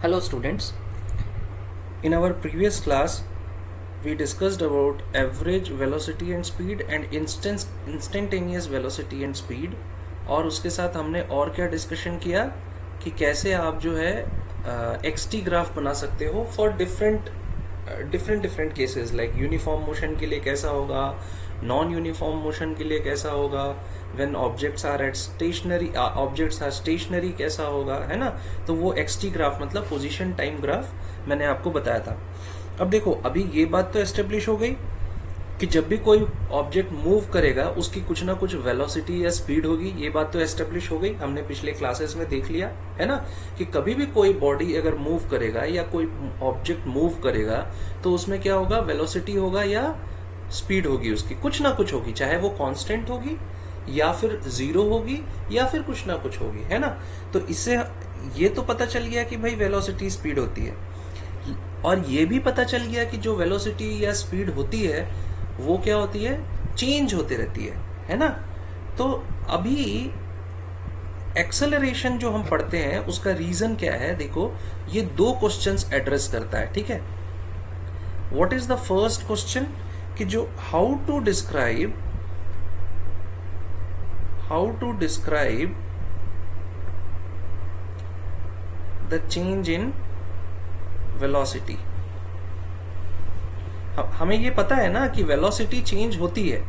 Hello students, in our previous class we discussed about average velocity and speed and instantaneous velocity and speed और उसके साथ हमने और क्या डिस्कशन किया कि कैसे आप जो है xt ग्राफ बना सकते हो for different cases like uniform motion के लिए कैसा होगा, नॉन यूनिफॉर्म मोशन के लिए कैसा होगा, व्हेन ऑब्जेक्ट्स आर स्टेशनरी कैसा होगा, है ना। तो वो xt ग्राफ मतलब पोजीशन टाइम ग्राफ मैंने आपको बताया था। अब देखो, अभी ये बात तो एस्टेब्लिश हो गई कि जब भी कोई ऑब्जेक्ट मूव करेगा उसकी कुछ ना कुछ वेलोसिटी या स्पीड होगी। ये बात तो एस्टेब्लिश हो गई, हमने पिछले क्लासेस में देख लिया है ना, कि कभी भी कोई बॉडी अगर मूव करेगा या कोई ऑब्जेक्ट मूव करेगा तो उसमें क्या होगा, वेलोसिटी होगा या स्पीड होगी, उसकी कुछ ना कुछ होगी, चाहे वो कांस्टेंट होगी या फिर जीरो होगी या फिर कुछ ना कुछ होगी, है ना। तो इससे ये तो पता चल गया कि भाई वेलोसिटी स्पीड होती है, और ये भी पता चल गया कि जो वेलोसिटी या स्पीड होती है वो क्या होती है, चेंज होती रहती है ना। तो अभी एक्सेलरेशन जो हम पढ़ते हैं उसका रीजन क्या है, देखो ये दो क्वेश्चंस एड्रेस करता है, ठीक है। What is the first question कि जो how to describe the change in velocity. हमें ये पता है ना कि वेलोसिटी चेंज होती है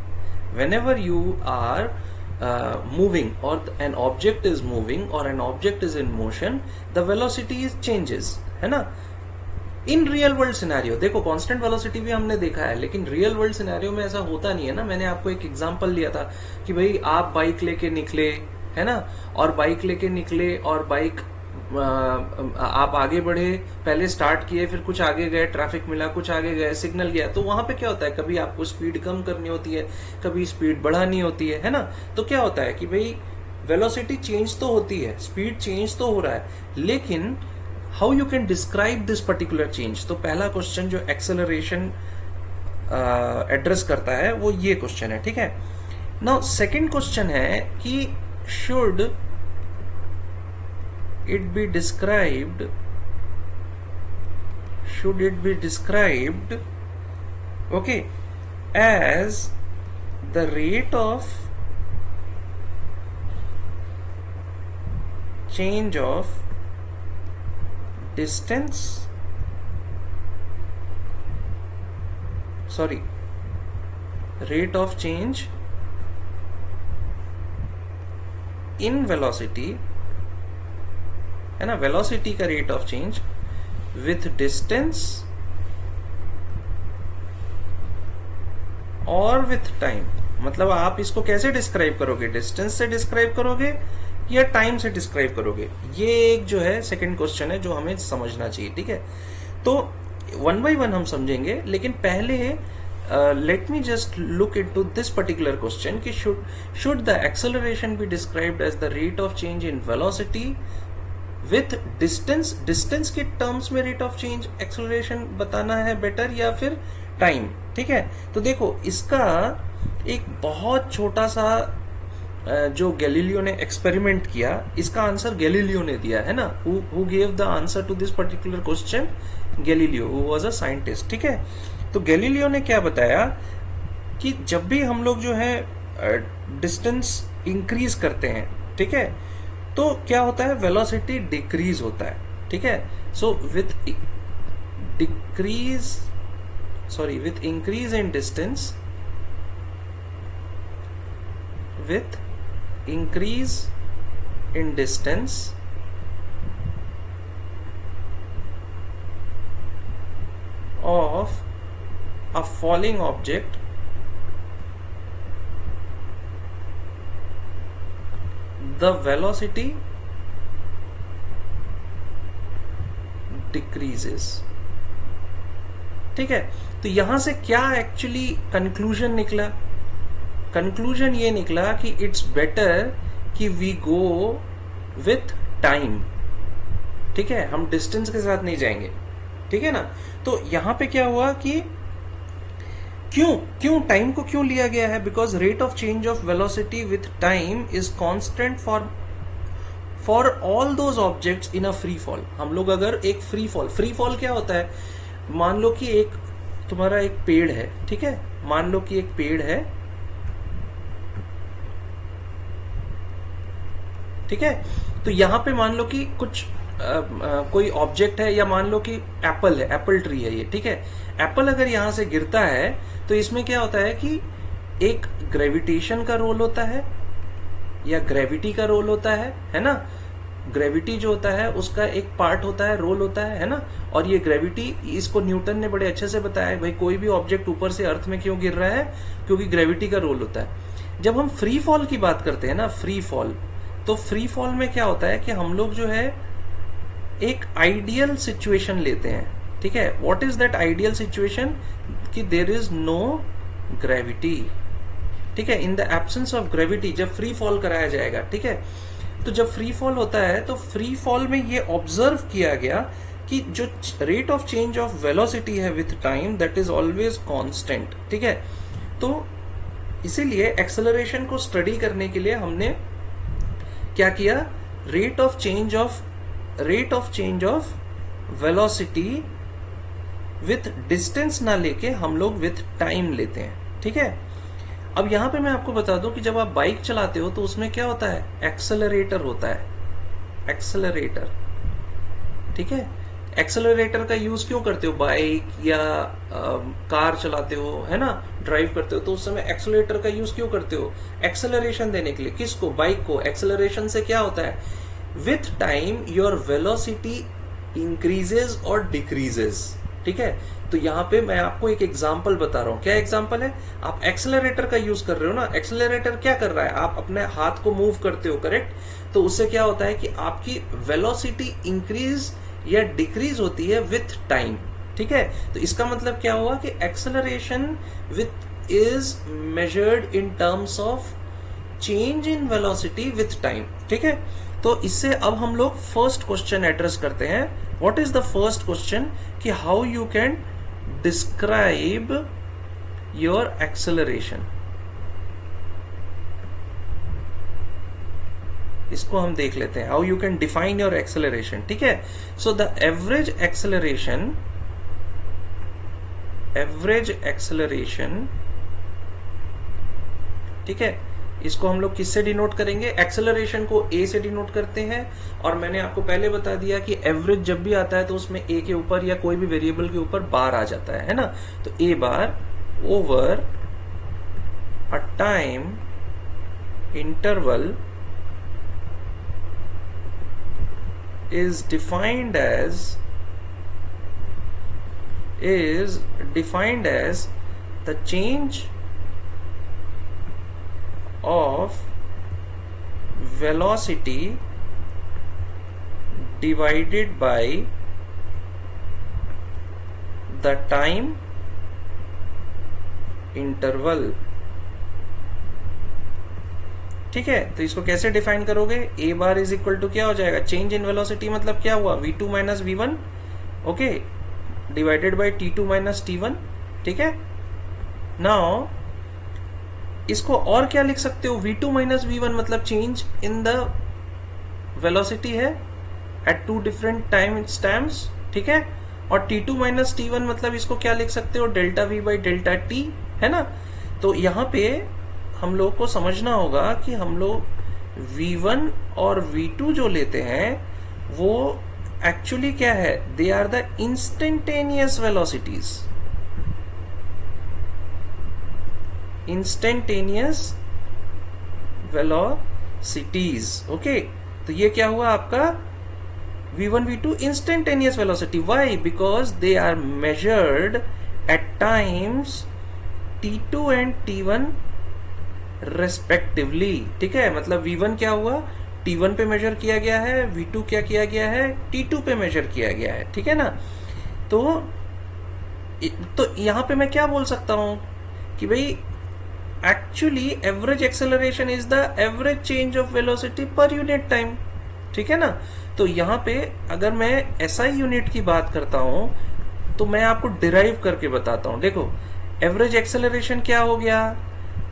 whenever you are moving or an object is moving or an object is in motion, the velocity changes, है ना। इन रियल वर्ल्ड सिनेरियो देखो, कांस्टेंट वेलोसिटी भी हमने देखा है, लेकिन रियल वर्ल्ड सिनेरियो में ऐसा होता नहीं है ना। मैंने आपको एक एग्जांपल लिया था कि भाई आप बाइक लेके निकले, है ना, और बाइक लेके निकले और बाइक आप आगे बढ़े, पहले स्टार्ट किए, फिर कुछ आगे गए, ट्रैफिक मिला, कुछ आगे गए, सिग्नल गया, तो वहां पे क्या होता है, कभी आपको स्पीड कम करनी होती है, कभी स्पीड बढ़ानी होती है ना। तो क्या होता है कि भाई वेलोसिटी चेंज तो होती है, स्पीड चेंज तो हो रहा है, लेकिन how you can describe this particular change. तो पहला क्वेश्चन जो एक्सेलरेशन एड्रेस करता है वो ये क्वेश्चन है, ठीक है। नाउ सेकेंड क्वेश्चन है कि should it be described okay as the rate of change of distance, rate of change in velocity, है ना, वेलोसिटी का rate of change with distance और विथ टाइम। मतलब आप इसको कैसे डिस्क्राइब करोगे, डिस्टेंस से डिस्क्राइब करोगे या टाइम से डिस्क्राइब करोगे, ये एक जो है सेकंड क्वेश्चन है जो हमें समझना चाहिए, ठीक है। तो वन बाय वन हम समझेंगे, लेकिन पहले let me just look into this particular question कि should the acceleration be described as the rate of change in velocity with distance के टर्म्स में रेट ऑफ चेंज एक्सेलरेशन बताना है बेटर या फिर टाइम, ठीक है। तो देखो, इसका एक बहुत छोटा सा जो गैलीलियो ने एक्सपेरिमेंट किया, इसका आंसर गैलीलियो ने दिया है ना। Who gave the answer to this particular question, Galileo, who was a scientist, ठीक है। तो गैलीलियो ने क्या बताया कि जब भी हम लोग जो है डिस्टेंस इंक्रीज करते हैं, ठीक है, तो क्या होता है, वेलोसिटी डिक्रीज होता है, ठीक है। So with increase in distance, of a falling object, the velocity decreases, ठीक है। तो यहां से क्या एक्चुअली कंक्लूजन निकला, कंक्लूजन ये निकला कि इट्स बेटर कि वी गो विथ टाइम, ठीक है, हम डिस्टेंस के साथ नहीं जाएंगे, ठीक है ना। तो यहां पे क्या हुआ कि क्यों टाइम को क्यों लिया गया है, because rate of change of velocity with time is constant for all those objects in a free fall. हम लोग अगर एक फ्री फॉल क्या होता है, मान लो कि एक तुम्हारा एक पेड़ है, ठीक है, मान लो कि एक पेड़ है, ठीक है, तो यहां पे मान लो कि कुछ कोई ऑब्जेक्ट है, या मान लो कि एप्पल है, एप्पल ट्री है ये, ठीक है। एप्पल अगर यहां से गिरता है तो इसमें क्या होता है कि एक ग्रेविटेशन का रोल होता है या ग्रेविटी का रोल होता है ना। ग्रेविटी जो होता है उसका एक पार्ट होता है, रोल होता है ना। और ये ग्रेविटी, इसको न्यूटन ने बड़े अच्छे से बताया है, भाई कोई भी ऑब्जेक्ट ऊपर से अर्थ में क्यों गिर रहा है, क्योंकि ग्रेविटी का रोल होता है। जब हम फ्री फॉल की बात करते हैं ना, फ्री फॉल, तो फ्री फॉल में क्या होता है कि हम लोग जो है एक आइडियल सिचुएशन लेते हैं, ठीक है। What is that ideal situation, कि देयर इज नो ग्रेविटी, ठीक है, in the absence of gravity जब फ्री फॉल कराया जाएगा, ठीक है। तो जब फ्री फॉल होता है तो फ्री फॉल में ये ऑब्जर्व किया गया कि जो rate of change of velocity है with time, that is always constant, ठीक है। तो इसीलिए एक्सेलरेशन को स्टडी करने के लिए हमने क्या किया, rate of change of velocity with distance ना लेके हम लोग विथ टाइम लेते हैं, ठीक है। अब यहां पे मैं आपको बता दूं कि जब आप बाइक चलाते हो तो उसमें क्या होता है, एक्सेलरेटर होता है, एक्सेलरेटर, ठीक है। एक्सेलरेटर का यूज क्यों करते हो, बाइक या कार चलाते हो, है ना, ड्राइव करते हो, तो उस समय एक्सेलरेटर का यूज क्यों करते हो, एक्सेलरेशन देने के लिए। किसको, बाइक को। एक्सेलरेशन से क्या होता है, with time your velocity increases और डिक्रीजेज, ठीक है। तो यहां पे मैं आपको एक एग्जांपल बता रहा हूं। क्या एग्जांपल है, आप एक्सेलरेटर का यूज कर रहे हो ना, एक्सेलरेटर क्या कर रहा है, आप अपने हाथ को मूव करते हो, करेक्ट। तो उससे क्या होता है कि आपकी वेलोसिटी इंक्रीज या डिक्रीज होती है विथ टाइम, ठीक है। तो इसका मतलब क्या हुआ कि acceleration with is measured in terms of change in velocity with time, ठीक है। तो इससे अब हम लोग फर्स्ट क्वेश्चन एड्रेस करते हैं। What is the first question, कि how you can describe your acceleration. इसको हम देख लेते हैं, how you can define your acceleration, ठीक है। सो द एवरेज एक्सेलरेशन, ठीक है, इसको हम लोग किससे डिनोट करेंगे, एक्सेलरेशन को ए से डिनोट करते हैं। और मैंने आपको पहले बता दिया कि एवरेज जब भी आता है तो उसमें ए के ऊपर या कोई भी वेरिएबल के ऊपर बार आ जाता है ना। तो a bar over a time interval is defined as the change of velocity divided by the time interval, ठीक है। तो इसको कैसे डिफाइन करोगे, ए बार इज इक्वल टू क्या हो जाएगा, चेंज इन वेलोसिटी मतलब क्या हुआ, v2 minus v1, okay, divided by t2 minus t1, ठीक है। नाउ इसको और क्या लिख सकते हो, v2 माइनस v1 मतलब चेंज इन द वेलोसिटी है at two different time stamps, ठीक है। और t2 माइनस t1 मतलब इसको क्या लिख सकते हो, delta v by delta t, है ना। तो यहां पे हम लोग को समझना होगा कि हम लोग v1 और v2 जो लेते हैं वो एक्चुअली क्या है, they are the instantaneous velocities, instantaneous velocities, okay. तो ये क्या हुआ आपका v1 v2 instantaneous velocity, why, because they are measured at times t2 and t1 respectively, ठीक है। मतलब v1 क्या हुआ, t1 पे मेजर किया गया है, v2 क्या किया गया है, t2 पे मेजर किया गया है, ठीक है ना। तो यहां पे मैं क्या बोल सकता हूं कि भाई actually average acceleration is the average change of velocity per unit time, ठीक है ना। तो यहां पे अगर मैं SI यूनिट की बात करता हूं तो मैं आपको डिराइव करके बताता हूं। देखो एवरेज एक्सेलरेशन क्या हो गया,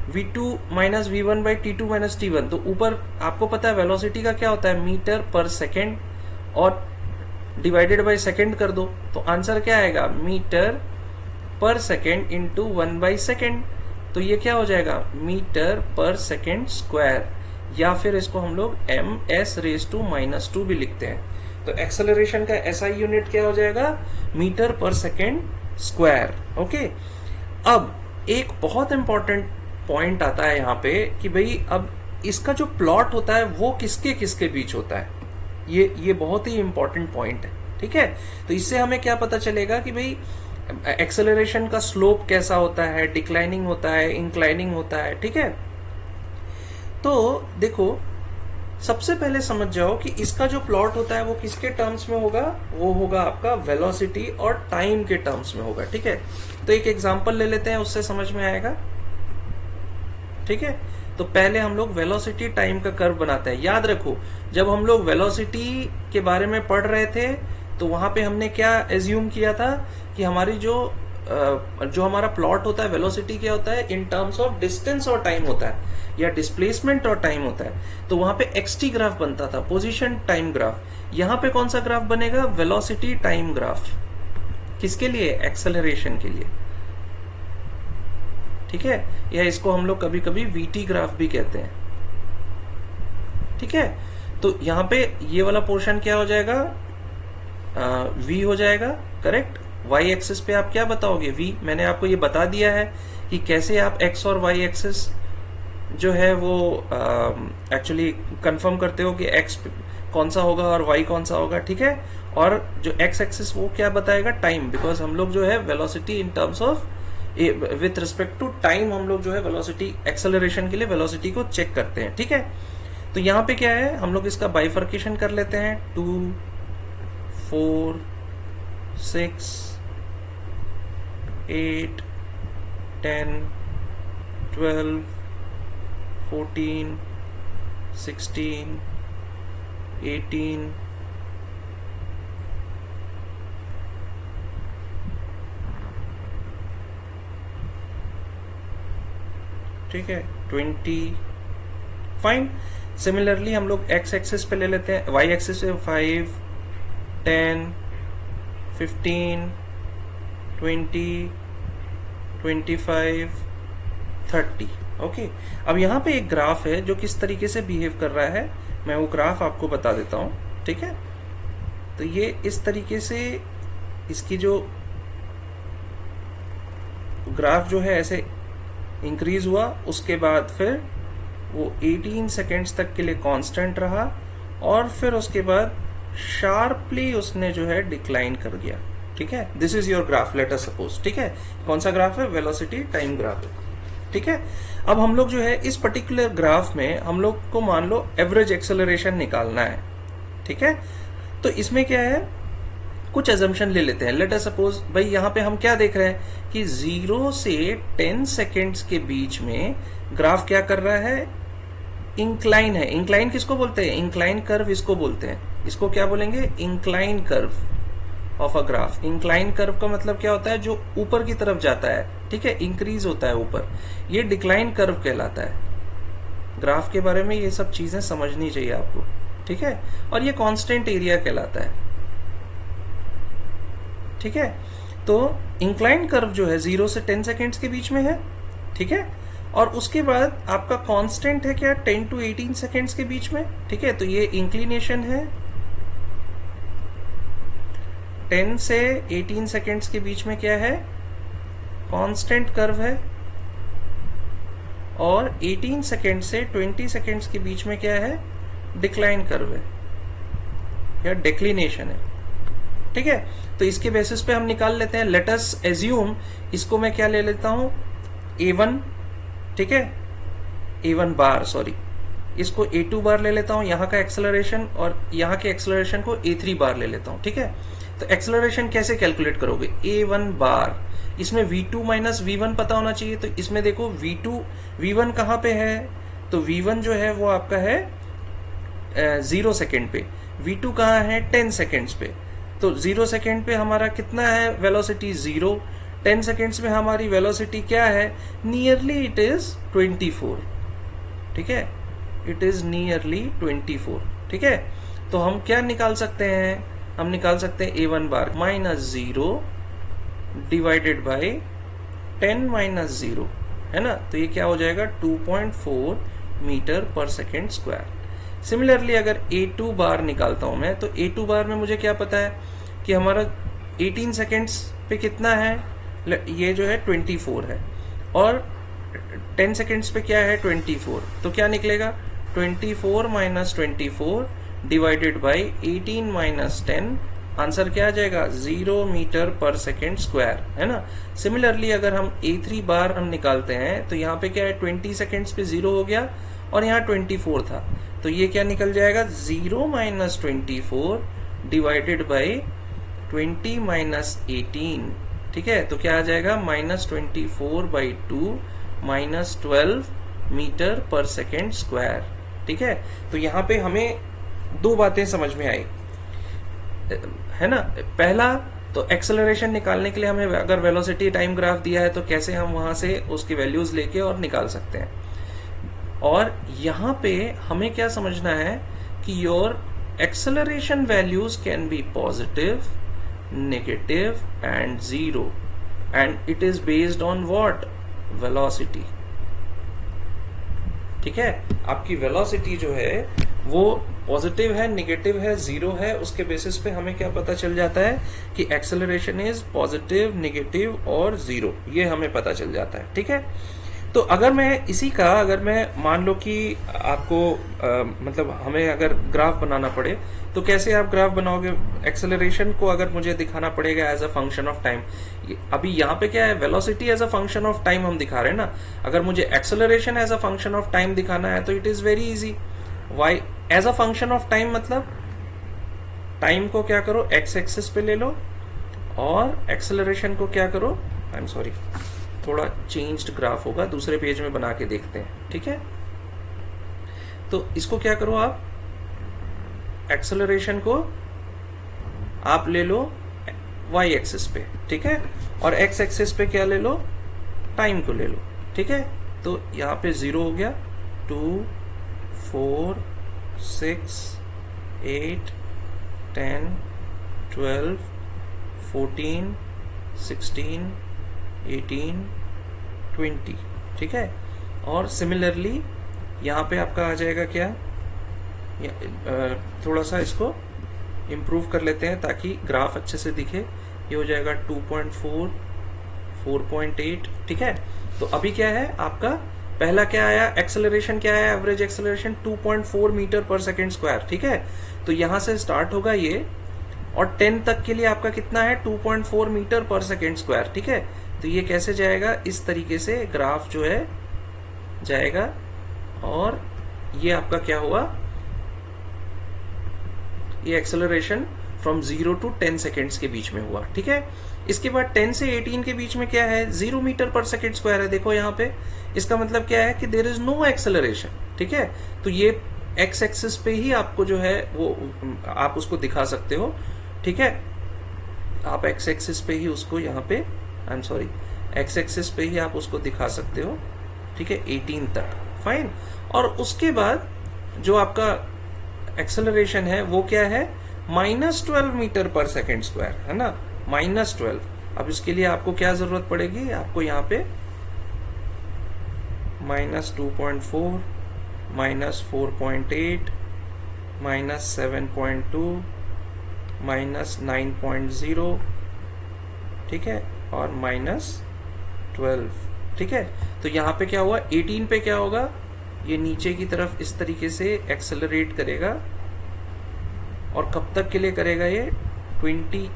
v2 minus v1 by t2 minus t1। तो ऊपर आपको पता है वेलोसिटी का क्या होता है, मीटर पर सेकेंड, और डिवाइडेड बाई सेकेंड कर दो, तो आंसर क्या आएगा, मीटर पर सेकेंड इंटू 1 बाई सेकेंड। तो ये क्या हो जाएगा, मीटर पर सेकेंड स्क्वायर, या फिर इसको हम लोग ms⁻² भी लिखते हैं। तो एक्सेलरेशन का SI यूनिट क्या हो जाएगा, मीटर पर सेकेंड स्क्वायर। ओके, अब एक बहुत इंपॉर्टेंट पॉइंट आता है यहाँ पे कि भाई अब इसका जो प्लॉट होता है वो किसके किसके बीच होता है, ये बहुत ही इंपॉर्टेंट पॉइंट है। ठीक है, तो इससे हमें क्या पता चलेगा कि भाई एक्सेलरेशन का स्लोप कैसा होता है, डिक्लाइनिंग होता है, इंक्लाइनिंग होता है। ठीक है, तो देखो सबसे पहले समझ जाओ कि इसका जो प्लॉट होता है वो किसके टर्म्स में होगा, वो होगा आपका वेलोसिटी और टाइम के टर्म्स में होगा। ठीक है, तो एक एग्जांपल ले लेते हैं, उससे समझ में आएगा। ठीक है, तो पहले हम लोग वेलोसिटी टाइम का कर्व बनाते हैं। याद रखो, जब हम लोग वेलोसिटी के बारे में पढ़ रहे थे तो वहां पे हमने क्या एज्यूम किया था कि हमारी जो हमारा प्लॉट होता है वेलोसिटी क्या होता है, इन टर्म्स ऑफ डिस्टेंस और टाइम होता है, या डिस्प्लेसमेंट और टाइम होता है। तो वहां पे xt ग्राफ बनता था, पोजीशन टाइम ग्राफ। यहां पे कौन सा ग्राफ बनेगा, वेलोसिटी टाइम ग्राफ। किसके लिए, एक्सेलरेशन के लिए। ठीक है, या इसको हम लोग कभी कभी VT ग्राफ भी कहते हैं। ठीक है, तो यहां पे ये वाला पोर्शन क्या हो जाएगा, V हो जाएगा, करेक्ट। Y एक्सिस पे आप क्या बताओगे, V। मैंने आपको ये बता दिया है कि कैसे आप X और Y एक्सिस जो है वो एक्चुअली कंफर्म करते हो कि X कौन सा होगा और Y कौन सा होगा। ठीक है, और जो X एक्सिस वो क्या बताएगा, टाइम, बिकॉज हम लोग जो है velocity in terms of with respect to time हम लोग जो है वेलोसिटी एक्सेलरेशन के लिए वेलोसिटी को चेक करते हैं। ठीक है, तो यहाँ पे क्या है, हम लोग इसका बाइफर्केशन कर लेते हैं, 2 4 6 8 10 12 14 16 18 ठीक है 20। फाइन। सिमिलरली हम लोग x एक्सिस पे ले लेते हैं, y एक्सिस पे 5 10 15 20 25 30। ओके, अब यहाँ पे एक ग्राफ है जो किस तरीके से बिहेव कर रहा है, मैं वो ग्राफ आपको बता देता हूँ। ठीक है, तो ये इस तरीके से इसकी जो ग्राफ जो है ऐसे इंक्रीज हुआ, उसके बाद फिर वो 18 सेकेंड्स तक के लिए कांस्टेंट रहा, और फिर उसके बाद शार्पली उसने जो है डिक्लाइन कर दिया। ठीक है, this is your graph, late us suppose. ठीक है, कौन सा ग्राफ है, वेलोसिटी टाइम ग्राफ है। ठीक है, अब हम लोग जो है इस पर्टिकुलर ग्राफ में हम लोग को मान लो एवरेज एक्सेलरेशन निकालना है। ठीक है, तो इसमें क्या है, कुछ अजम्पशन ले लेते हैं। लेट अस सपोज भाई यहाँ पे हम क्या देख रहे हैं कि 0 से 10 सेकेंड्स के बीच में ग्राफ क्या कर रहा है, इंक्लाइन है। इंक्लाइन किसको बोलते हैं, इंक्लाइन कर्व इसको बोलते हैं। इसको क्या बोलेंगे, incline curve of a graph. Incline curve का मतलब क्या होता है, जो ऊपर की तरफ जाता है। ठीक है, इंक्रीज होता है ऊपर, ये डिक्लाइन कर्व कहलाता है। ग्राफ के बारे में ये सब चीजें समझनी चाहिए आपको। ठीक है, और ये कांस्टेंट एरिया कहलाता है। ठीक है, तो इंक्लाइन कर्व जो है 0 से 10 सेकेंड्स के बीच में है। ठीक है, और उसके बाद आपका कांस्टेंट है क्या, 10 to 18 सेकेंड्स के बीच में। ठीक है, तो ये इंक्लिनेशन है, 10 से 18 सेकेंड्स के बीच में क्या है, कांस्टेंट कर्व है, और 18 सेकेंड से 20 सेकेंड्स के बीच में क्या है, डिक्लाइन कर्व है या डिक्लिनेशन है। ठीक है, तो इसके बेसिस पे हम निकाल लेते हैं। लेट अस एज्यूम, इसको मैं क्या ले लेता हूं, A1। ठीक है, A1 बार, सॉरी, इसको A2 बार ले लेता हूं यहाँ का एक्सेलरेशन, और यहाँ के एक्सेलरेशन को A3 बार ले लेता हूं। ठीक है, तो एक्सेलरेशन कैसे कैलकुलेट करोगे, A1 बार, इसमें V2 माइनस V1 पता होना चाहिए। तो इसमें देखो V1 कहाँ पे है, तो V1 जो है वो आपका है 0 सेकेंड पे, V2 कहाँ है 10 सेकेंड्स पे। तो 0 सेकेंड पे हमारा कितना है वेलोसिटी, 0, 10 सेकेंड्स में हमारी वेलोसिटी क्या है, नियरली इट इज 24, ठीक है, इट इज नियरली 24, ठीक है। तो हम क्या निकाल सकते हैं, हम निकाल सकते हैं a1 बार -0 डिवाइडेड बाय 10 - 0, है ना। तो ये क्या हो जाएगा 2.4 मीटर पर सेकेंड स्क्वायर। सिमिलरली अगर a2 बार निकालता हूं मैं, तो a2 बार में मुझे क्या पता है कि हमारा 18 सेकेंड्स पे कितना है, ये जो है 24 है, और 10 सेकेंड्स पे क्या है 24, तो क्या निकलेगा 24 - 24 डिवाइडेड बाय 18 - 10, आंसर क्या आ जाएगा 0 मीटर पर सेकेंड स्क्वायर, है ना। सिमिलरली अगर हम a3 बार हम निकालते हैं, तो यहाँ पे क्या है 20 सेकेंड्स पे 0 हो गया और यहाँ 24 था, तो ये क्या निकल जाएगा 0 - 24 डिवाइडेड बाय 20 - 18, ठीक है। तो क्या आ जाएगा -24/2 -12 मीटर पर सेकेंड स्क्वायर, ठीक है। तो यहाँ पे हमें दो बातें समझ में आई, है ना। पहला तो एक्सेलरेशन निकालने के लिए हमें अगर वेलोसिटी टाइम ग्राफ दिया है तो कैसे हम वहां से उसकी वैल्यूज लेके और निकाल सकते हैं। और यहाँ पे हमें क्या समझना है कि your acceleration values can be positive, negative and 0, and it is based on what, velocity, ठीक है। आपकी वेलोसिटी जो है वो पॉजिटिव है, नेगेटिव है, 0 है, उसके बेसिस पे हमें क्या पता चल जाता है कि एक्सेलरेशन इज पॉजिटिव, नेगेटिव और 0, ये हमें पता चल जाता है, ठीक है। तो अगर मैं इसी का, अगर मैं मान लो कि आपको मतलब हमें अगर ग्राफ बनाना पड़े, तो कैसे आप ग्राफ बनाओगे, एक्सेलरेशन को अगर मुझे दिखाना पड़ेगा as a function of time, अभी यहाँ पे क्या है velocity as a function of time हम दिखा रहे हैं ना, अगर मुझे acceleration as a function of time दिखाना है तो it is very easy. Y as a function of time मतलब टाइम को क्या करो एक्स एक्सिस पे ले लो, और एक्सेलरेशन को क्या करो, आई एम सॉरी थोड़ा चेंज्ड ग्राफ होगा, दूसरे पेज में बना के देखते हैं, ठीक है। तो इसको क्या करो आप, एक्सेलरेशन को आप ले लो y एक्सिस पे, ठीक है, और x एक्सिस पे क्या ले लो, टाइम को ले लो, ठीक है। तो यहाँ पे 0 हो गया, 2 4 6 8 10 12 14 16 18 20, ठीक है। और सिमिलरली यहाँ पे आपका आ जाएगा क्या, थोड़ा सा इसको इम्प्रूव कर लेते हैं ताकि ग्राफ अच्छे से दिखे, ये हो जाएगा 2.4 4.8, ठीक है। तो अभी क्या है आपका, पहला क्या आया, एक्सेलरेशन क्या है, एवरेज एक्सेलरेशन 2.4 मीटर पर सेकेंड स्क्वायर, ठीक है। तो यहां से स्टार्ट होगा ये, और 10 तक के लिए आपका कितना है 2.4 मीटर पर सेकेंड स्क्वायर, ठीक है। तो ये कैसे जाएगा, इस तरीके से ग्राफ जो है जाएगा, और ये आपका क्या हुआ, ये एक्सेलरेशन फ्रॉम 0 to 10 सेकेंड्स के बीच में हुआ, ठीक है। इसके बाद 10 से 18 के बीच में क्या है, 0 मीटर पर सेकेंड स्क्वायर है, देखो यहाँ पे, इसका मतलब क्या है कि देयर इज नो एक्सेलरेशन, ठीक है। तो ये एक्स एक्सिस पे ही आपको जो है वो आप उसको दिखा सकते हो, ठीक है। आप एक्स एक्सिस पे ही उसको यहाँ पे, I am sorry, x axis पे ही आप उसको दिखा सकते हो, ठीक है, 18 तक, फाइन। और उसके बाद जो आपका एक्सेलरेशन है वो क्या है, -12 मीटर पर सेकेंड स्क्वायर, है ना, -12। अब इसके लिए आपको क्या जरूरत पड़ेगी, आपको यहाँ पे -2.4 -4.8 -7.2 -9.0, ठीक है, और -12, ठीक है। तो यहाँ पे क्या हुआ, 18 पे क्या होगा, ये नीचे की तरफ इस तरीके से एक्सेलरेट करेगा, और कब तक के लिए करेगा, ये 20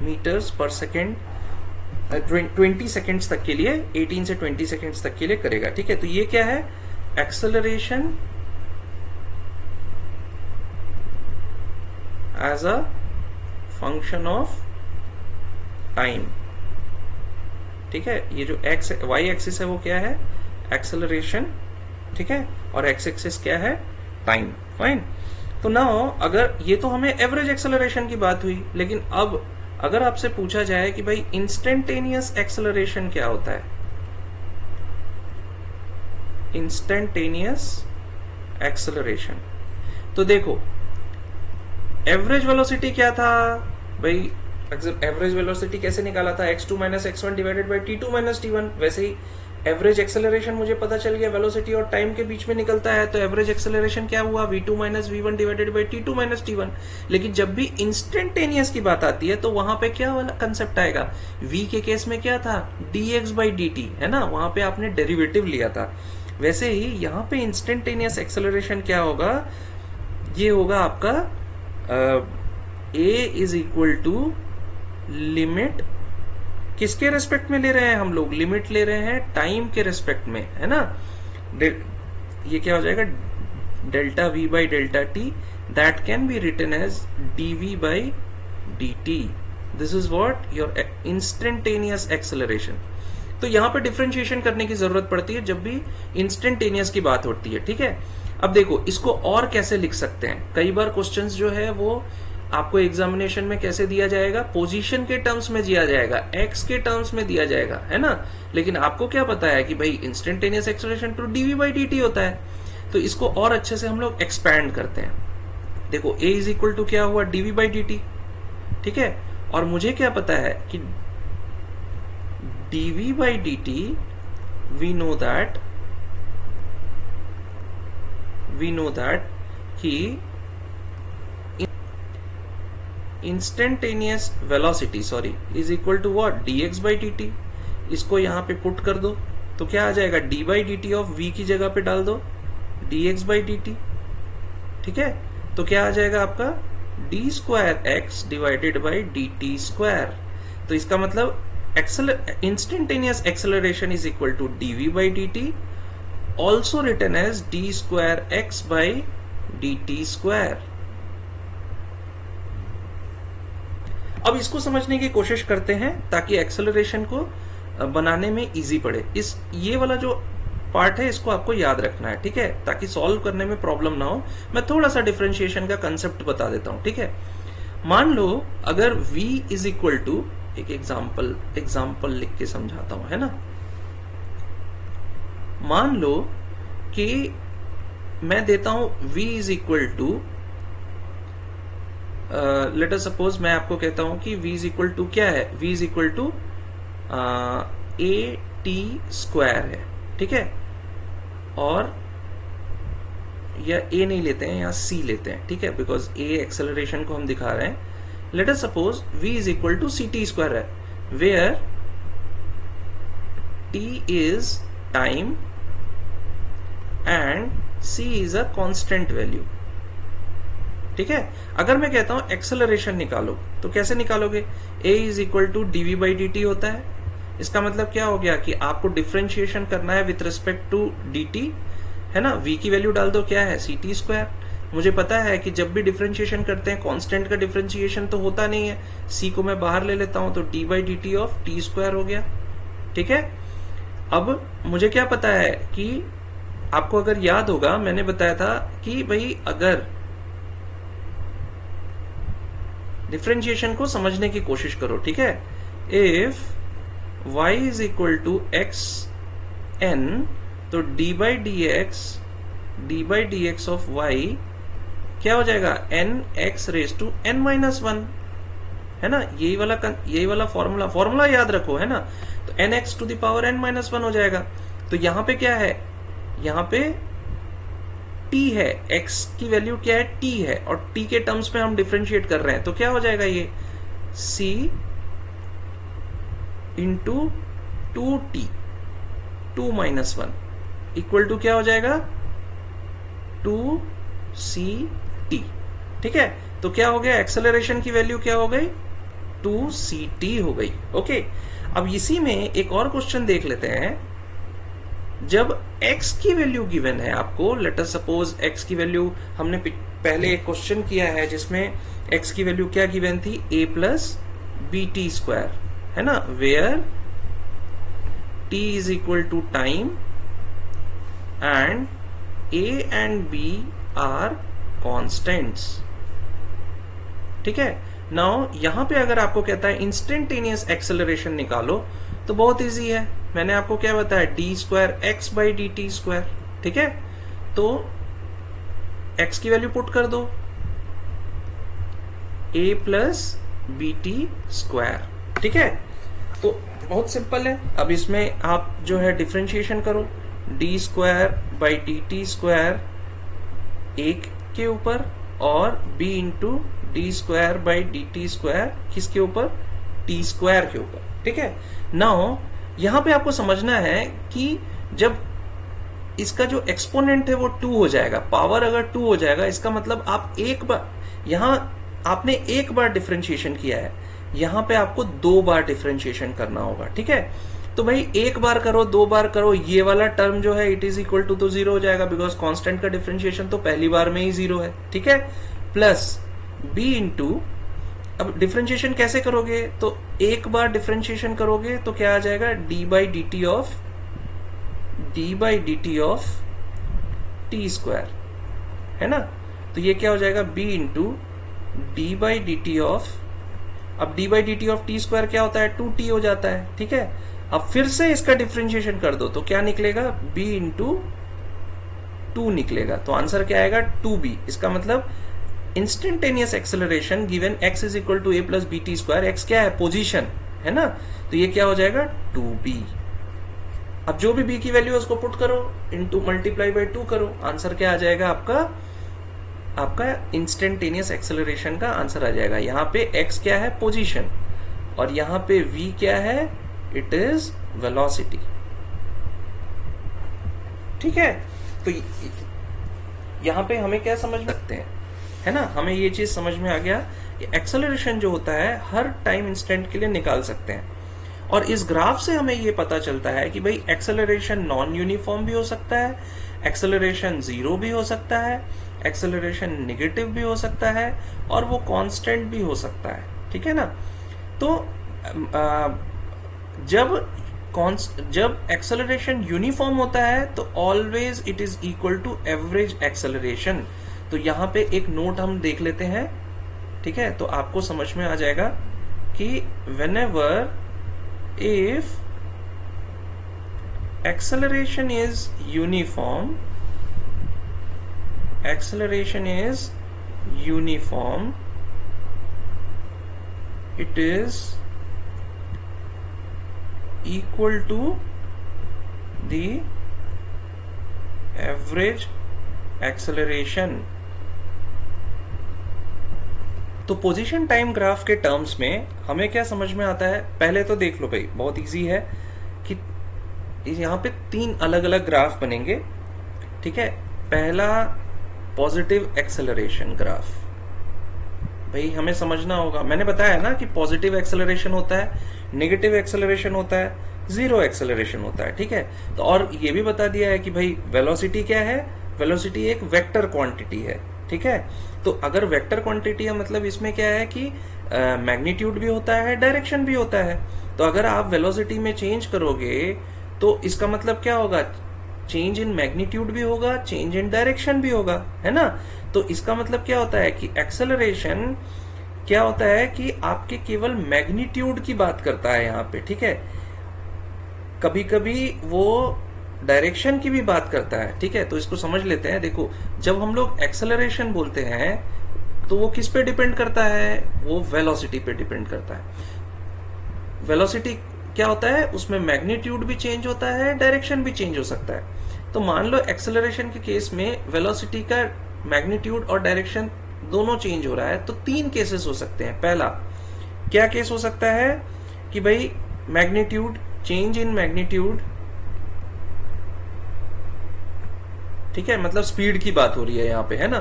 मीटर्स पर सेकेंड, 20 सेकेंड्स तक के लिए, 18 से 20 सेकेंड्स तक के लिए करेगा, ठीक है। तो ये क्या है, acceleration as a function of time, ठीक है। ये जो वाई एक्सिस है वो क्या है, एक्सेलरेशन, ठीक है, और एक्स एक्सिस क्या है, टाइम, फाइन। तो नाउ अगर ये तो हमें एवरेज एक्सेलरेशन की बात हुई, लेकिन अब अगर आपसे पूछा जाए कि भाई इंस्टेंटेनियस एक्सेलरेशन क्या होता है, इंस्टेंटेनियस एक्सेलरेशन, तो देखो एवरेज वेलोसिटी क्या था भाई, एवरेज वेलोसिटी कैसे निकाला था, x2 minus x1 divided by t2 minus t1। वैसे ही एवरेज एक्सेलरेशन मुझे पता चल गया, वेलोसिटी और टाइम के बीच में निकलता है, तो एवरेज एक्सेलरेशन क्या हुआ, v2 minus v1 divided by t2 minus t1। लेकिन जब भी इंस्टेंटेनियस की बात आती है तो वहां पे क्या वाला कंसेप्ट आएगा, v के केस में क्या था, dx बाई dt, है ना, वहां पे आपने डेरिवेटिव लिया था। वैसे ही यहाँ पे इंस्टेंटेनियस एक्सेलरेशन क्या होगा, ये होगा आपका a is equal to limit, किसके रेस्पेक्ट में ले रहे हैं हम लोग, लिमिट ले रहे हैं टाइम के रेस्पेक्ट में, है ना। ये क्या हो जाएगा, delta v by delta t, that can be written as dv by dt। This is what your instantaneous acceleration. तो यहां पे डिफरेंशिएशन करने की जरूरत पड़ती है जब भी इंस्टेंटेनियस की बात होती है, ठीक है। अब देखो इसको और कैसे लिख सकते हैं, कई बार क्वेश्चंस जो है वो आपको एग्जामिनेशन में कैसे दिया जाएगा, पोजीशन के टर्म्स में दिया जाएगा, एक्स के टर्म्स में दिया जाएगा, है ना। लेकिन आपको क्या पता है कि भाई instantaneous acceleration to dv by dt होता है। तो इसको और अच्छे से हम लोग एक्सपैंड करते हैं। देखो a इज इक्वल टू क्या हुआ, dv बाई dt, ठीक है। और मुझे क्या पता है कि dv by dt, we know that कि instantaneous velocity is equal to what, dx by dt। इसको यहां पे पुट कर दो तो क्या आ जाएगा, d by dt of v की जगह पे डाल दो dx बाई dt, ठीक है। तो क्या आ जाएगा आपका d square x divided by dt square. तो इसका मतलब instantaneous acceleration is equal to dv by dt, also written as d square x by dt square. अब इसको समझने की कोशिश करते हैं ताकि एक्सेलरेशन को बनाने में इजी पड़े। इस ये वाला जो पार्ट है इसको आपको याद रखना है, ठीक है, ताकि सॉल्व करने में प्रॉब्लम ना हो। मैं थोड़ा सा डिफरेंशिएशन का कंसेप्ट बता देता हूं, ठीक है। मान लो अगर v इज इक्वल टू, एक एग्जाम्पल लिख के समझाता हूं, है ना। मान लो कि मैं देता हूं v is equal to, let us suppose मैं आपको कहता हूं कि v इज इक्वल टू क्या है, v is equal to a t square है, ठीक है। और या a नहीं लेते हैं, यहाँ c लेते हैं, ठीक है, बिकॉज a एक्सेलरेशन को हम दिखा रहे हैं। Let us suppose v is equal to C T square है, where t is time and c is a constant value, ठीक है। अगर मैं कहता हूं एक्सेलरेशन निकालो तो कैसे निकालोगे, a is equal to dv by dt होता है। इसका मतलब क्या हो गया कि आपको डिफरेंशिएशन करना है विथ रिस्पेक्ट टू dt, है ना। v की वैल्यू डाल दो, क्या है, सी टी स्क्वायर। मुझे पता है कि जब भी डिफरेंशिएशन करते हैं कांस्टेंट का डिफरेंशिएशन तो होता नहीं है, c को मैं बाहर ले लेता हूं तो d by D T of T square हो गया, ठीक है। अब मुझे क्या पता है कि आपको अगर याद होगा मैंने बताया था कि भाई अगर डिफरेंशिएशन को समझने की कोशिश करो, ठीक है। If y is equal to x n, तो d by d x of y क्या हो जाएगा, n x raise to n minus one, है ना। यही वाला फॉर्मूला याद रखो, है ना। तो n x to the power n minus one हो जाएगा। तो यहां पे क्या है, यहां पे t है, x की वैल्यू क्या है, t है, और t के टर्म्स में हम डिफरेंशिएट कर रहे हैं, तो क्या हो जाएगा ये c into 2t 2 minus one equal to क्या हो जाएगा 2ct, ठीक है। तो क्या हो गया, एक्सेलरेशन की वैल्यू क्या हो गई, 2ct हो गई, ओके। अब इसी में एक और क्वेश्चन देख लेते हैं। जब x की वैल्यू गिवन है आपको, लेट अस सपोज x की वैल्यू, हमने पहले एक क्वेश्चन किया है जिसमें x की वैल्यू क्या गिवन थी, a plus b t square, है ना, where t is equal to time and a and b are constants. ठीक है। नाउ यहां पे अगर आपको कहता है इंस्टेंटेनियस एक्सेलरेशन निकालो तो बहुत इजी है, मैंने आपको क्या बताया, D square x by D T square, ठीक है। तो x की वैल्यू पुट कर दो, a plus b t square, ठीक है। तो बहुत सिंपल है। अब इसमें आप जो है डिफरेंशिएशन करो, D square by D T square एक के ऊपर और b into D square by D T square किसके ऊपर, टी स्क्वायर के ऊपर, ठीक है। नाउ यहां पे आपको समझना है कि जब इसका जो एक्सपोनेंट है वो 2 हो जाएगा, पावर अगर 2 हो जाएगा, इसका मतलब आप एक बार, यहां आपने एक बार डिफरेंशिएशन किया है, यहां पे आपको 2 बार डिफरेंशिएशन करना होगा, ठीक है। तो भाई एक बार करो, 2 बार करो, ये वाला टर्म जो है इट इज इक्वल टू तो 0 हो जाएगा, बिकॉज कांस्टेंट का डिफरेंशिएशन तो पहली बार में ही 0 है, ठीक है। प्लस b इंटू, अब डिफरेंशिएशन कैसे करोगे, तो एक बार डिफरेंशिएशन करोगे तो क्या आ जाएगा, d by D T of T square, है ना। तो ये क्या हो जाएगा, b into D by D T of, अब d by D T of T square क्या होता है, 2t हो जाता है, ठीक है। अब फिर से इसका डिफरेंशिएशन कर दो तो क्या निकलेगा, b इंटू 2 निकलेगा, तो आंसर क्या आएगा, 2b। इसका मतलब instantaneous acceleration given x is equal to a plus b t square, x क्या है, पोजीशन, है ना। तो ये क्या हो जाएगा, 2b। अब जो भी b की वैल्यू है उसको पुट करो, इंटू मल्टीप्लाई बाई 2 करो, आंसर क्या आ जाएगा आपका इंस्टेंटेनियस एक्सेलरेशन का आंसर आ जाएगा। यहाँ पे x क्या है, पोजीशन, और यहाँ पे v क्या है, इट इज वेलोसिटी, ठीक है। तो यहाँ पे हमें क्या समझ सकते हैं, है ना, हमें ये चीज समझ में आ गया कि एक्सेलरेशन जो होता है हर टाइम इंस्टेंट के लिए निकाल सकते हैं। और इस ग्राफ से हमें ये पता चलता है कि भाई एक्सेलरेशन नॉन यूनिफॉर्म भी हो सकता है, एक्सेलरेशन 0 भी हो सकता है, एक्सेलरेशन नेगेटिव भी हो सकता है, और वो कांस्टेंट भी हो सकता है, ठीक है ना। तो जब एक्सेलरेशन यूनिफॉर्म होता है तो always it is equal to average acceleration. तो यहां पे एक नोट हम देख लेते हैं, ठीक है, तो आपको समझ में आ जाएगा कि whenever if acceleration is uniform, it is equal to the average acceleration। तो पोजीशन टाइम ग्राफ के टर्म्स में हमें क्या समझ में आता है, पहले तो देख लो भाई, बहुत इजी है कि यहाँ पे 3 अलग अलग ग्राफ बनेंगे, ठीक है। पहला पॉजिटिव एक्सेलरेशन ग्राफ, भाई हमें समझना होगा, मैंने बताया ना कि पॉजिटिव एक्सेलरेशन होता है, नेगेटिव एक्सेलरेशन होता है, जीरो एक्सेलरेशन होता है, ठीक है। तो और ये भी बता दिया है कि भाई वेलोसिटी क्या है, वेलोसिटी एक वेक्टर क्वांटिटी है, ठीक है। तो अगर वेक्टर क्वांटिटी है मतलब इसमें क्या है कि मैग्नीट्यूड भी होता है, डायरेक्शन भी होता है। तो अगर आप वेलोसिटी में चेंज करोगे तो इसका मतलब क्या होगा, चेंज इन मैग्नीट्यूड भी होगा, चेंज इन डायरेक्शन भी होगा, है ना। तो इसका मतलब क्या होता है कि एक्सेलरेशन क्या होता है कि आपके केवल मैग्नीट्यूड की बात करता है यहाँ पे, ठीक है। कभी कभी वो डायरेक्शन की भी बात करता है, ठीक है। तो इसको समझ लेते हैं। देखो, जब हम लोग एक्सेलरेशन बोलते हैं तो वो किस पे डिपेंड करता है, वो वेलोसिटी पे डिपेंड करता है। वेलोसिटी क्या होता है, उसमें मैग्नीट्यूड भी चेंज होता है, डायरेक्शन भी चेंज हो सकता है। तो मान लो एक्सेलरेशन के केस में वेलोसिटी का मैग्नीट्यूड और डायरेक्शन दोनों चेंज हो रहा है, तो 3 केसेस हो सकते हैं। पहला क्या केस हो सकता है कि भाई मैग्नीट्यूड, चेंज इन मैग्नीट्यूड, ठीक है, मतलब स्पीड की बात हो रही है यहाँ पे, है ना।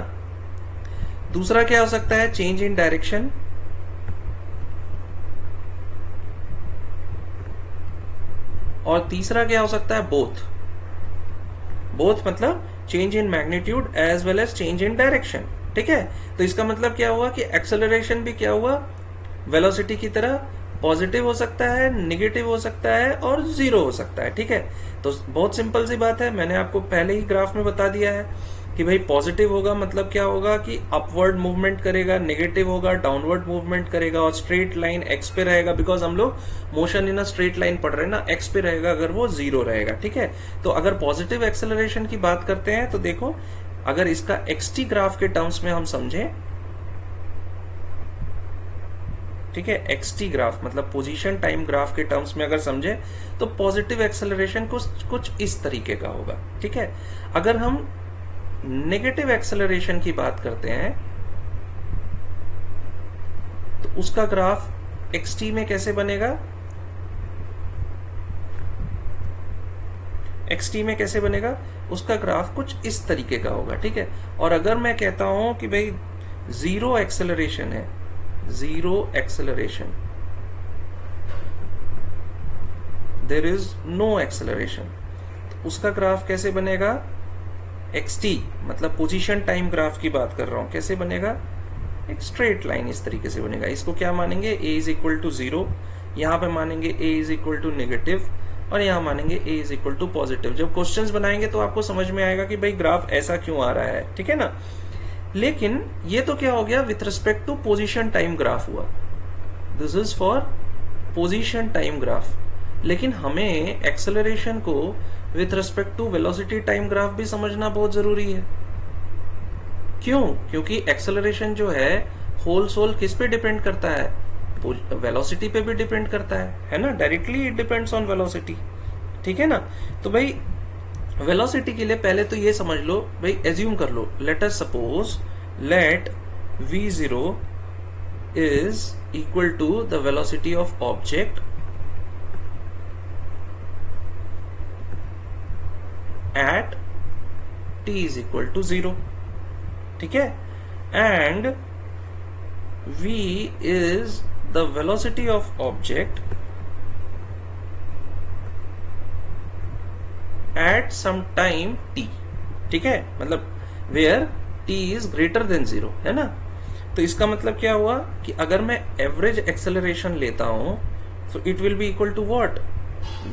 दूसरा क्या हो सकता है, चेंज इन डायरेक्शन, और तीसरा क्या हो सकता है, बोथ मतलब change in magnitude as well as change in direction, ठीक है। तो इसका मतलब क्या हुआ कि एक्सेलरेशन भी क्या हुआ, वेलोसिटी की तरह पॉजिटिव हो सकता है, नेगेटिव हो सकता है, और जीरो हो सकता है, ठीक है। तो बहुत सिंपल सी बात है, मैंने आपको पहले ही ग्राफ में बता दिया है कि भाई पॉजिटिव होगा मतलब क्या होगा कि अपवर्ड मूवमेंट करेगा, नेगेटिव होगा डाउनवर्ड मूवमेंट करेगा, और स्ट्रेट लाइन एक्स पे रहेगा, बिकॉज हम लोग motion in a straight line पढ़ रहे हैं ना, एक्स पे रहेगा अगर वो 0 रहेगा। ठीक है, तो अगर पॉजिटिव एक्सेलरेशन की बात करते हैं तो देखो, अगर इसका एक्सटी ग्राफ के टर्म्स में हम समझें, ठीक है, एक्सटी ग्राफ मतलब पोजीशन टाइम ग्राफ के टर्म्स में अगर समझे तो पॉजिटिव एक्सेलरेशन कुछ इस तरीके का होगा। ठीक है, अगर हम नेगेटिव एक्सेलरेशन की बात करते हैं तो उसका ग्राफ एक्सटी में कैसे बनेगा, एक्सटी में कैसे बनेगा, उसका ग्राफ कुछ इस तरीके का होगा। ठीक है, और अगर मैं कहता हूं कि भाई 0 एक्सेलरेशन है, 0 acceleration, there is no acceleration, तो उसका ग्राफ कैसे बनेगा, एक्सटी मतलब पोजीशन टाइम ग्राफ की बात कर रहा हूं, कैसे बनेगा, एक स्ट्रेट लाइन इस तरीके से बनेगा। इसको क्या मानेंगे, a इज इक्वल टू 0, यहां पे मानेंगे a is equal to negative, और यहां मानेंगे a is equal to positive. जब क्वेश्चंस बनाएंगे तो आपको समझ में आएगा कि भाई ग्राफ ऐसा क्यों आ रहा है। ठीक है ना, लेकिन ये तो क्या हो गया, with respect to position time graph हुआ, this is for position time graph. लेकिन हमें एक्सेलरेशन को with respect to velocity time graph भी समझना बहुत जरूरी है। क्यों, क्योंकि एक्सेलरेशन जो है होल सोल किस पे डिपेंड करता है, वेलोसिटी पे भी डिपेंड करता है ना, directly it depends on velocity. ठीक है ना, तो भाई वेलोसिटी के लिए पहले तो ये समझ लो भाई, एज्यूम कर लो, let us suppose let v0 is equal to the velocity of object at t is equal to 0। ठीक है, and v is the velocity of object at some time t। ठीक है, मतलब where t is greater than 0, है ना। तो इसका मतलब क्या हुआ कि अगर मैं एवरेज एक्सेलरेशन लेता हूं तो it will be equal to what,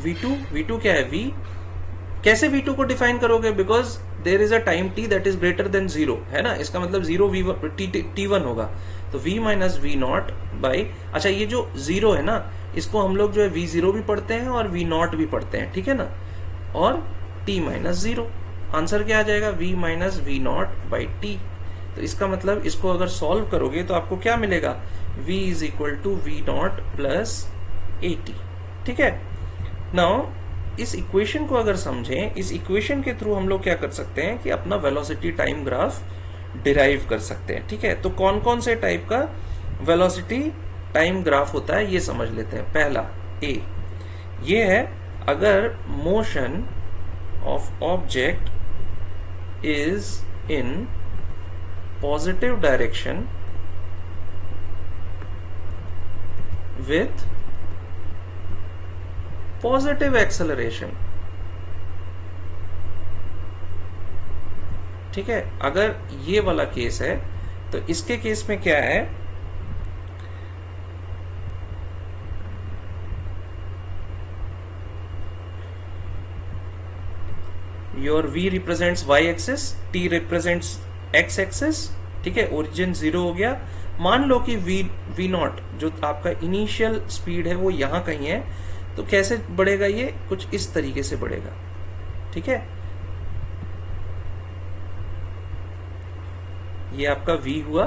v2। v2 क्या है, v, कैसे v2 को डिफाइन करोगे, because there is a time t that is greater than 0, है ना। इसका मतलब 0 t1 होगा, तो v minus v naught by, अच्छा ये जो 0 है ना, इसको हम लोग जो है v0 भी पढ़ते हैं और v0 भी पढ़ते हैं। ठीक है ना, और t माइनस 0, आंसर क्या आ जाएगा, v minus v naught by t. तो इसका मतलब इसको अगर सॉल्व करोगे तो आपको क्या मिलेगा, v is equal to v naught plus a t. ठीक है, नाउ इस इक्वेशन को अगर समझें, इस इक्वेशन के थ्रू हम लोग क्या कर सकते हैं कि अपना वेलोसिटी टाइम ग्राफ डिराइव कर सकते हैं। ठीक है, तो कौन कौन से टाइप का वेलोसिटी टाइम ग्राफ होता है ये समझ लेते हैं। पहला ए, ये है अगर motion of object is in positive direction with positive acceleration. ठीक है, अगर ये वाला केस है तो इसके केस में क्या है, your v represents y axis, t represents x axis. ठीक है, ओरिजिन 0 हो गया। मान लो कि v नॉट जो आपका इनिशियल स्पीड है वो यहां कहीं है, तो कैसे बढ़ेगा, ये कुछ इस तरीके से बढ़ेगा। ठीक है, ये आपका v हुआ,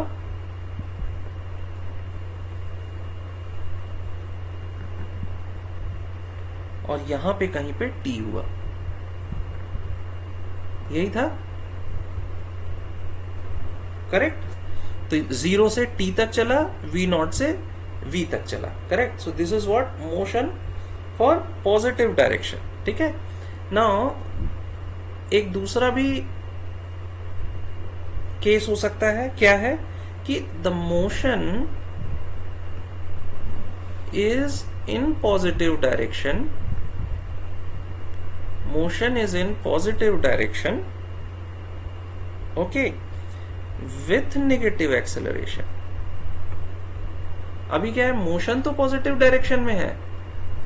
और यहां पे कहीं पे t हुआ, यही था, करेक्ट। तो 0 से t तक चला, v नॉट से v तक चला, correct. So this is what motion for positive direction. ठीक है, नाउ एक दूसरा भी केस हो सकता है, क्या है कि the motion is in positive direction, motion is in positive direction, okay, with negative acceleration. अभी क्या है, मोशन तो पॉजिटिव डायरेक्शन में है,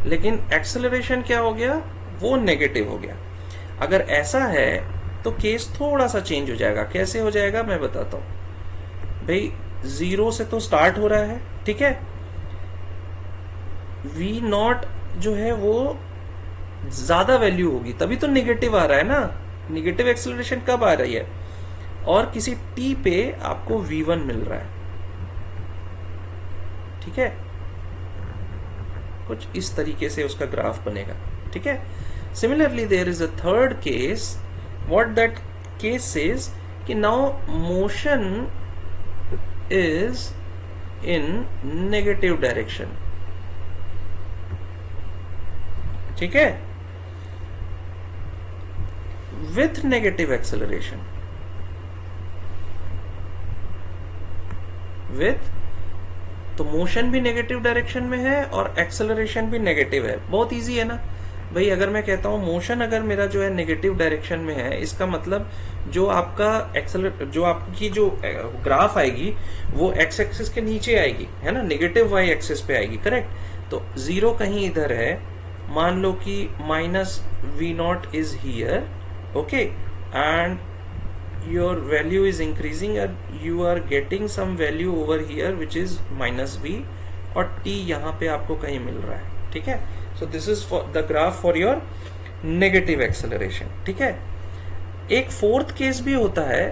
लेकिन एक्सेलरेशन क्या हो गया, वो नेगेटिव हो गया। अगर ऐसा है तो केस थोड़ा सा चेंज हो जाएगा। कैसे हो जाएगा मैं बताता हूं भाई। 0 से तो स्टार्ट हो रहा है, ठीक है। वी नॉट जो है वो ज्यादा वैल्यू होगी, तभी तो निगेटिव आ रहा है ना। निगेटिव एक्सेलरेशन कब आ रही है? और किसी टी पे आपको v1 मिल रहा है, ठीक है। कुछ इस तरीके से उसका ग्राफ बनेगा, ठीक है। Similarly there is a third case, what that case says कि now motion is in negative direction, ठीक है, विथ नेगेटिव एक्सेलरेशन, विथ, तो मोशन भी नेगेटिव डायरेक्शन में है और एक्सेलरेशन भी नेगेटिव है। बहुत इजी है ना भाई। अगर मैं कहता हूं मोशन अगर मेरा जो है नेगेटिव डायरेक्शन में है, इसका मतलब जो आपका जो आपकी जो ग्राफ आएगी वो एक्स एक्सिस के नीचे आएगी, है ना, नेगेटिव वाई एक्सिस पे आएगी, करेक्ट। तो 0 कहीं इधर है, मान लो कि -v0 is here, okay, and your value is increasing and you are getting some value over here which is -v, और t यहाँ पे आपको कहीं मिल रहा है, ठीक है। so this is for the graph for your negative acceleration, ठीक है। एक फोर्थ केस भी होता है।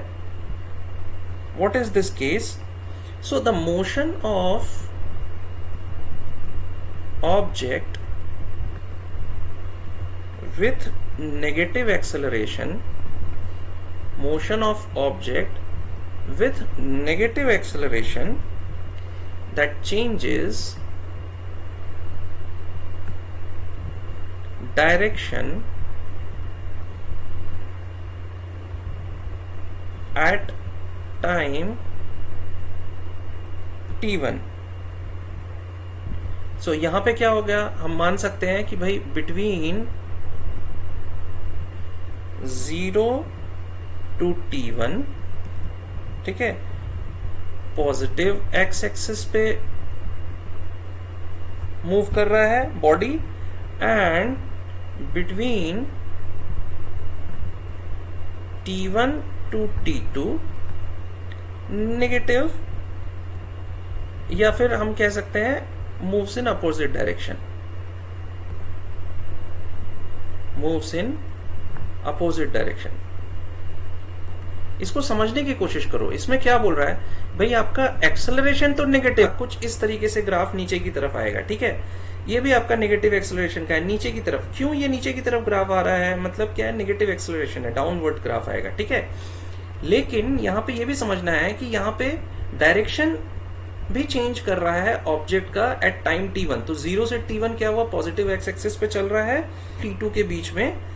what is this case? so the motion of object with negative acceleration, motion of object with negative acceleration that changes direction at time t1। so यहां पे क्या हो गया, हम मान सकते हैं कि भाई बिटवीन 0 टू t1, ठीक है, पॉजिटिव एक्स एक्सिस पे मूव कर रहा है body, and between t1 to t2 negative, या फिर हम कह सकते हैं moves in opposite direction, moves in opposite direction. इसको समझने की कोशिश करो। इसमें क्या बोल रहा है भाई, आपका एक्सेलरेशन तो नेगेटिव, कुछ इस तरीके से ग्राफ नीचे की तरफ आएगा, ठीक है। ये भी आपका नेगेटिव एक्सेलरेशन का है, नीचे की तरफ। क्यों ये नीचे की तरफ ग्राफ आ रहा है? मतलब क्या है, नेगेटिव एक्सेलरेशन है, डाउनवर्ड ग्राफ आएगा, ठीक है। लेकिन यहाँ पे ये भी समझना है कि यहाँ पे डायरेक्शन भी चेंज कर रहा है ऑब्जेक्ट का एट टाइम t1। तो 0 से t1 क्या हुआ, पॉजिटिव एक्स एक्सिस पे चल रहा है, t2 के बीच में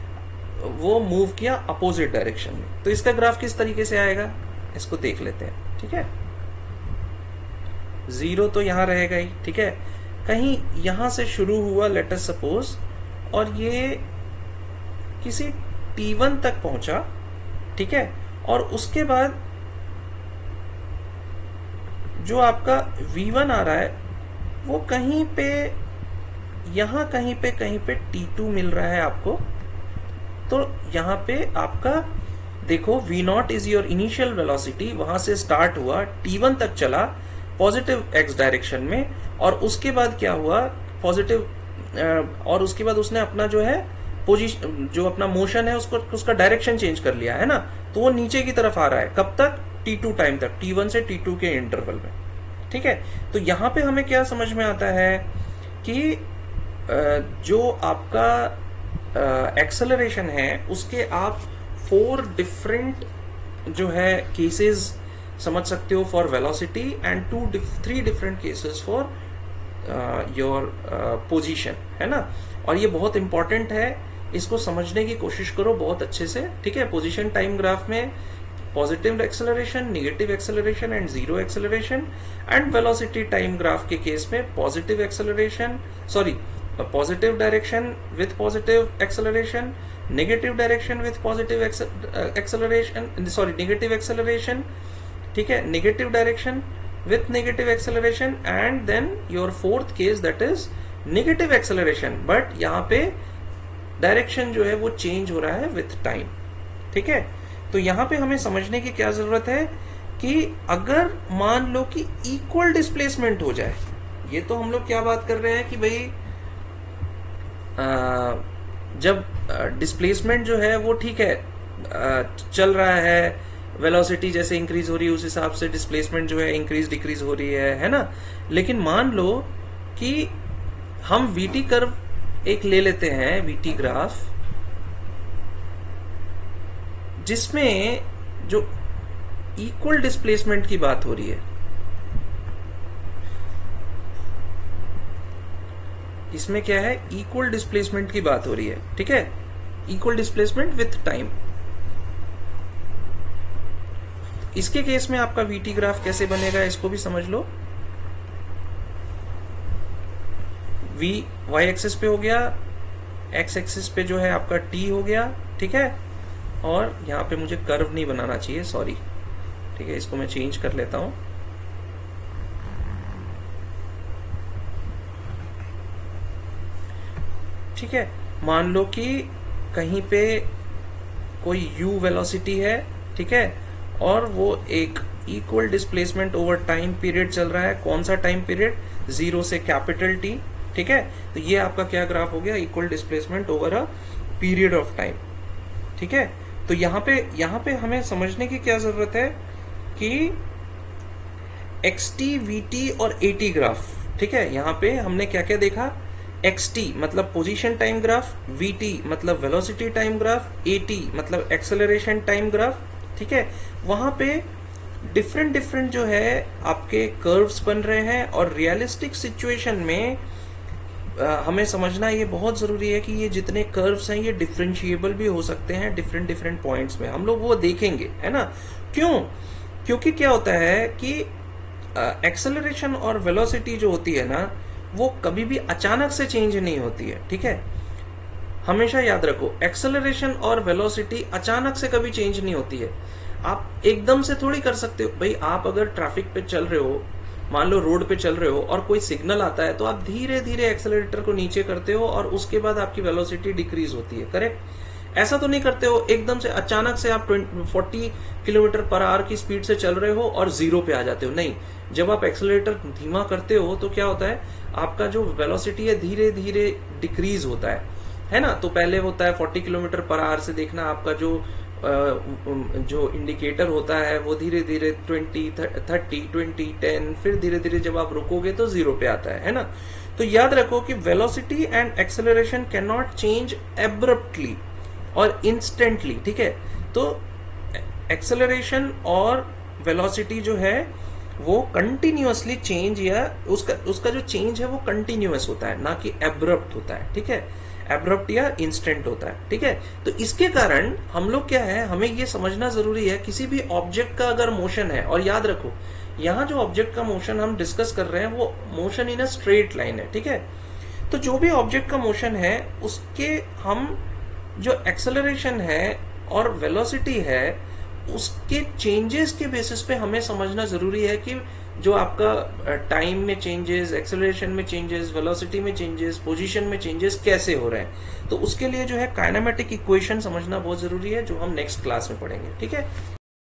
वो मूव किया अपोजिट डायरेक्शन में। तो इसका ग्राफ किस तरीके से आएगा, इसको देख लेते हैं, ठीक है। 0 तो यहां रहेगा ही, ठीक है। कहीं यहां से शुरू हुआ लेट अस सपोज, और ये किसी t1 तक पहुंचा, ठीक है। और उसके बाद जो आपका v1 आ रहा है वो कहीं पे, यहां कहीं पे t2 मिल रहा है आपको। तो यहां पे आपका देखो v0 is your initial velocity, वहां से स्टार्ट हुआ, t1 तक चला पॉजिटिव x डायरेक्शन में, और उसके बाद क्या हुआ, पॉजिटिव, और उसके बाद उसने अपना जो है पोजीशन, जो अपना मोशन है उसको, उसका डायरेक्शन चेंज कर लिया है ना। तो वो नीचे की तरफ आ रहा है, कब तक, t2 टाइम तक, t1 से t2 के इंटरवल में, ठीक है। तो यहां पे हमें क्या समझ में आता है कि जो आपका एक्सेलरेशन है उसके आप 4 डिफरेंट जो है केसेस समझ सकते हो for velocity, and 3 different cases for your position, है ना। और ये बहुत इंपॉर्टेंट है, इसको समझने की कोशिश करो बहुत अच्छे से, ठीक है। पोजीशन टाइम ग्राफ में positive acceleration, negative acceleration and 0 acceleration, and velocity time graph के केस में positive acceleration, sorry, positive direction with positive acceleration, negative direction with positive acceleration, sorry negative acceleration, ठीक है, negative direction with negative acceleration, and then your fourth case that is negative acceleration, but यहाँ पे direction जो है वो change हो रहा है विथ टाइम, ठीक है। तो यहां पे हमें समझने की क्या जरूरत है कि अगर मान लो कि इक्वल डिस्प्लेसमेंट हो जाए, ये तो हम लोग क्या बात कर रहे हैं कि भाई जब डिस्प्लेसमेंट जो है वो ठीक है चल रहा है, वेलोसिटी जैसे इंक्रीज हो रही है उस हिसाब से डिस्प्लेसमेंट जो है इंक्रीज डिक्रीज हो रही है ना। लेकिन मान लो कि हम वीटी कर्व एक ले लेते हैं, वीटी ग्राफ, जिसमें जो इक्वल डिस्प्लेसमेंट की बात हो रही है, इसमें क्या है, इक्वल डिस्प्लेसमेंट की बात हो रही है, ठीक है, इक्वल डिस्प्लेसमेंट विथ टाइम। इसके केस में आपका वीटी ग्राफ कैसे बनेगा इसको भी समझ लो। वी वाई एक्सिस पे हो गया, एक्स एक्सिस पे जो है आपका टी हो गया, ठीक है, और यहां पे मुझे कर्व नहीं बनाना चाहिए, सॉरी, ठीक है, इसको मैं चेंज कर लेता हूं। ठीक है, मान लो कि कहीं पे कोई u वेलोसिटी है, ठीक है, और वो एक equal displacement over time period चल रहा है। कौन सा टाइम पीरियड, 0 से कैपिटल टी, ठीक है। तो ये आपका क्या ग्राफ हो गया, equal displacement over a period of time, ठीक है। तो यहाँ पे हमें समझने की क्या जरूरत है कि xt, vt और at ग्राफ, ठीक है, यहाँ पे हमने क्या क्या देखा, xt मतलब पोजीशन टाइम ग्राफ, vt मतलब वेलोसिटी टाइम ग्राफ, at मतलब एक्सेलरेशन टाइम ग्राफ, ठीक है। वहां पे डिफरेंट जो है आपके कर्व्स बन रहे हैं, और रियलिस्टिक सिचुएशन में हमें समझना ये बहुत जरूरी है कि ये जितने कर्व्स हैं ये डिफरेंशिएबल भी हो सकते हैं डिफरेंट पॉइंट्स में, हम लोग वो देखेंगे, है ना। क्यों, क्योंकि क्या होता है कि एक्सेलरेशन और वेलोसिटी जो होती है ना, वो कभी भी अचानक से चेंज नहीं होती है, ठीक है। हमेशा याद रखो, एक्सेलरेशन और वेलोसिटी अचानक से कभी चेंज नहीं होती है। आप एकदम से थोड़ी कर सकते हो भाई। आप अगर ट्रैफिक पे चल रहे हो, मान लो रोड पे चल रहे हो और कोई सिग्नल आता है, तो आप धीरे धीरे एक्सेलरेटर को नीचे करते हो और उसके बाद आपकी वेलोसिटी डिक्रीज होती है, करेक्ट। ऐसा तो नहीं करते हो एकदम से अचानक से आप 40 किलोमीटर पर आवर की स्पीड से चल रहे हो और 0 पे आ जाते हो, नहीं। जब आप एक्सेलरेटर धीमा करते हो तो क्या होता है, आपका जो वेलोसिटी है धीरे धीरे डिक्रीज होता है ना। तो पहले होता है 40 किलोमीटर पर आवर से, देखना आपका जो इंडिकेटर होता है वो धीरे धीरे 20, 30, 20, 10, फिर धीरे धीरे जब आप रुकोगे तो 0 पे आता है ना। तो याद रखो कि velocity and acceleration can not change abruptly और इंस्टेंटली, ठीक है। तो एक्सेलरेशन और वेलोसिटी जो है वो कंटिन्यूअसली चेंज, या उसका जो चेंज है वो कंटिन्यूअस होता है, ना कि एब्रप्ट होता है, ठीक है। एब्रप्ट या इंस्टेंट होता है, ठीक है। तो इसके कारण हम लोग क्या है, हमें ये समझना जरूरी है, किसी भी ऑब्जेक्ट का अगर मोशन है, और याद रखो यहाँ जो ऑब्जेक्ट का मोशन हम डिस्कस कर रहे हैं वो motion in a straight line है, ठीक है। तो जो भी ऑब्जेक्ट का मोशन है उसके हम जो एक्सेलरेशन है और वेलोसिटी है उसके चेंजेस के बेसिस पे हमें समझना जरूरी है कि जो आपका टाइम में चेंजेस, एक्सेलरेशन में चेंजेस, वेलोसिटी में चेंजेस, पोजीशन में चेंजेस कैसे हो रहे हैं। तो उसके लिए जो है काइनेमेटिक इक्वेशन समझना बहुत जरूरी है, जो हम नेक्स्ट क्लास में पढ़ेंगे, ठीक है।